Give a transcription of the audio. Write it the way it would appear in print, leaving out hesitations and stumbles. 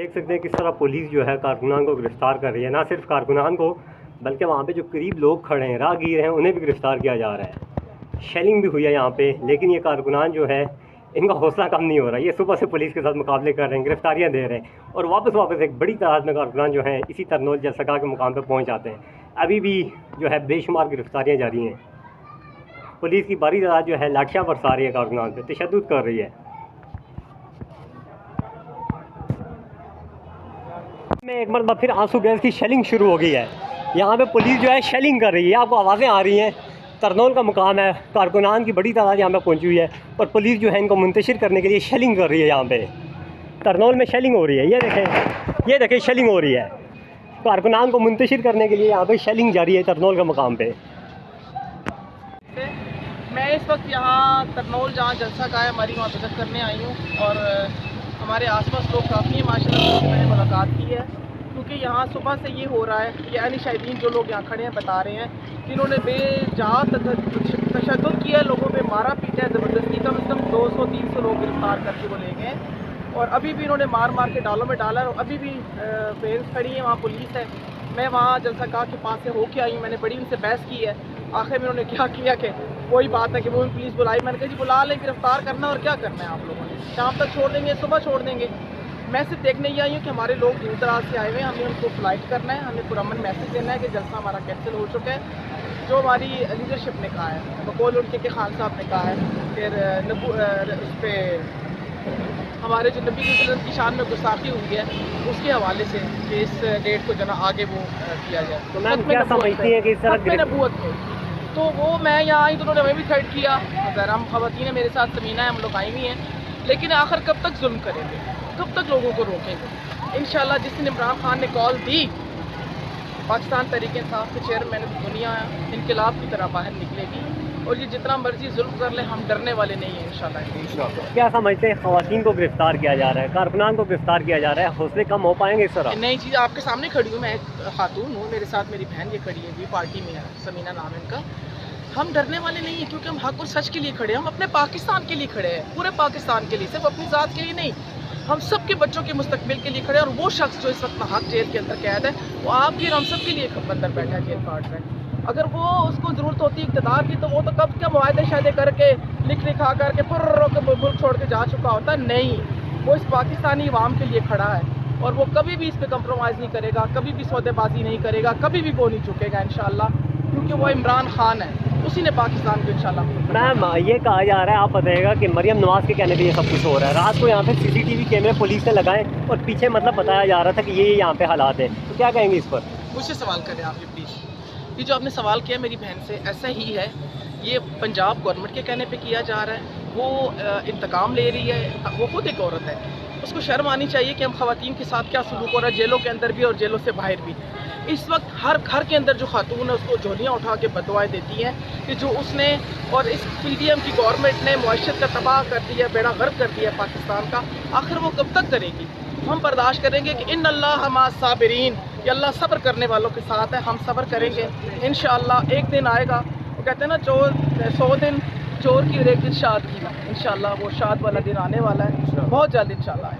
देख सकते हैं किस तरह पुलिस जो है कारकुनान को गिरफ़्तार कर रही है। ना सिर्फ कारकुनान को बल्कि वहाँ पे जो करीब लोग खड़े हैं, राहगीर हैं, उन्हें भी गिरफ़्तार किया जा रहा है। शेलिंग भी हुई है यहाँ पे, लेकिन ये कारकुनान जो है इनका हौसला कम नहीं हो रहा। ये सुबह से पुलिस के साथ मुकाबले कर रहे हैं, गिरफ्तारियाँ दे रहे हैं और वापस एक बड़ी तादाद में कारकुनान जो हैं इसी तरनोल जलसका के मुकाम पर पहुँच जाते हैं। अभी भी जो है बेशुमार गिरफ्तारियाँ जारी हैं। पुलिस की भारी तादाद जो है लाठियाँ बरसा रही है, कारकुनान पर तशद्दुद कर रही है। में एक मरतबा फिर आंसू गैस की शेलिंग शुरू हो गई है। यहाँ पे पुलिस जो है शेलिंग कर रही है, आपको आवाज़ें आ रही हैं। तरनोल का मुकाम है, कारकुनान की बड़ी तादाद यहाँ पे पहुँची हुई है और पुलिस जो है इनको मुंतशिर करने के लिए शेलिंग कर रही है। यहाँ पे तरनोल में शेलिंग हो रही है, ये देखें शेलिंग हो रही है। कारकुनान को मुंतशिर करने के लिए यहाँ पे शेलिंग जारी है तरनोल के मुकाम पे। मैं इस वक्त यहाँ तरनोल जहाँ जलसा का है हमारी वहाँ विज़िट करने आई हूँ और हमारे आसपास लोग काफ़ी हैं माशाल्लाह। मैंने मुलाकात की है क्योंकि यहाँ सुबह से ये हो रहा है कि यानी शायदीन जो लोग यहाँ खड़े हैं बता रहे हैं कि इन्होंने बेजा तशद्दुद किया, लोगों पे मारा पीटा है ज़बरदस्ती। कम से कम 200-300 लोग गिरफ्तार करके वो ले गए और अभी भी इन्होंने मार के डालों में डाला और अभी भी पेरेंट्स खड़ी हैं, वहाँ पुलिस है। मैं वहाँ जलसा के पास से होके आई हूँ, मैंने बड़ी उनसे बहस की है। आखिर में उन्होंने क्या किया कि वही बात है कि वो पुलिस बुलाई। मैंने कहा जी बुला लें, गिरफ्तार करना और क्या करना है आप लोगों ने, शाम तक छोड़ देंगे, सुबह छोड़ देंगे। मैं सिर्फ देखने ही आई हूँ कि हमारे लोग दूर दराज से आए हुए हैं, हमें उनको फ्लाइट करना है, हमें पुरअमन मैसेज देना है कि जलसा हमारा कैंसिल हो चुका है। जो हमारी लीडरशिप ने कहा है, बकौल उनके के खान साहब ने कहा है, फिर उस पर हमारे जो नबी की शान में गुस्ताखी हुई है उसके हवाले से कि इस डेट को जना आगे वो किया जाए। तो मैम क्या समझती हैं कि इस तरह नबूवत हो तो वो मैं यहाँ आई तो उन्होंने हमें भी थ्रेट किया। अगर हम ख़वातीन है, मेरे साथ समीना है, हम लोग आई हुई हैं, लेकिन आखिर कब तक जुल्म करेंगे, कब तक लोगों को रोकेंगे। इंशाल्लाह जिस दिन इमरान खान ने कॉल दी, पाकिस्तान तहरीक इंसाफ के चेयरमैन दुनिया इनकलाब की तरह बाहर निकलेगी और ये जितना मर्जी जुल्म कर ले, हम डरने वाले नहीं हैं इंशाल्लाह। क्या समझते हैं ख़वातीन को गिरफ्तार किया जा रहा है, कारकुनान को गिरफ्तार किया जा रहा है, हौसले कम हो पाएंगे इस तरह? नई चीज़ आपके सामने खड़ी हूँ, मैं एक खातून हूँ, मेरे साथ मेरी बहन ये खड़ी है, भी पार्टी में है, समीना नाम है इनका। हम डरने वाले नहीं हैं क्योंकि हम हक और सच के लिए खड़े हैं, हम अपने पाकिस्तान के लिए खड़े हैं, पूरे पाकिस्तान के लिए, सिर्फ अपनी ज़ात के लिए नहीं। हम सब के बच्चों के मुस्तकबिल के लिए खड़े हैं और वो शख्स जो इस वक्त हक जेल के अंदर कैद है वो आपकी और हम सब के लिए अंदर बैठा है जेल काट में। अगर वो उसको ज़रूरत होती इक़्तिदार की तो वो तो कब क्या मुआहदे शायदे करके लिख लिखा करके फुर्र के मुल्क छोड़ के जा चुका होता। नहीं, वो इस पाकिस्तानी अवाम के लिए खड़ा है और वो कभी भी इस पर कंप्रोमाइज़ नहीं करेगा, कभी भी सौदेबाजी नहीं करेगा, कभी भी वो नहीं झुकेगा इंशाल्लाह, क्योंकि वो इमरान खान है, उसी ने पाकिस्तान को इंशाल्लाह। मैम ये कहा जा रहा है, आप बताइएगा कि मरियम नवाज़ के कहने पे ये सब कुछ हो रहा है। रात को यहाँ पे CCTV कैमरे पुलिस ने लगाए और पीछे मतलब बताया जा रहा था कि ये यहाँ पे हालात है, तो क्या कहेंगे इस पर? मुझसे सवाल करें आप ये प्लीज़। ये जो आपने सवाल किया मेरी बहन से, ऐसा ही है, ये पंजाब गवर्नमेंट के कहने पे किया जा रहा है। वो इंतकाम ले रही है, वो खुद एक औरत है, उसको शर्म आनी चाहिए कि हम ख़वातीन के साथ क्या सलूक हो रहा है, जेलों के अंदर भी और जेलों से बाहर भी। इस वक्त हर घर के अंदर जो खातून है उसको झोलियाँ उठा के बदुआएं देती हैं कि जो उसने और इस PDM की गवर्नमेंट ने मुआशरत का तबाह कर दिया, बेड़ा गर्क कर दिया पाकिस्तान का। आखिर वो कब तक करेगी? हम बर्दाश्त करेंगे कि इन्नल्लाह मा साबिरीन, कि अल्लाह सब्र करने वालों के साथ है, हम सब्र करेंगे इंशाअल्लाह। एक दिन आएगा, वो कहते हैं ना 100 दिन चोर की और एक दिन शाद की, इंशाअल्लाह वो शाद वाला दिन आने वाला है बहुत जल्द इंशाअल्लाह।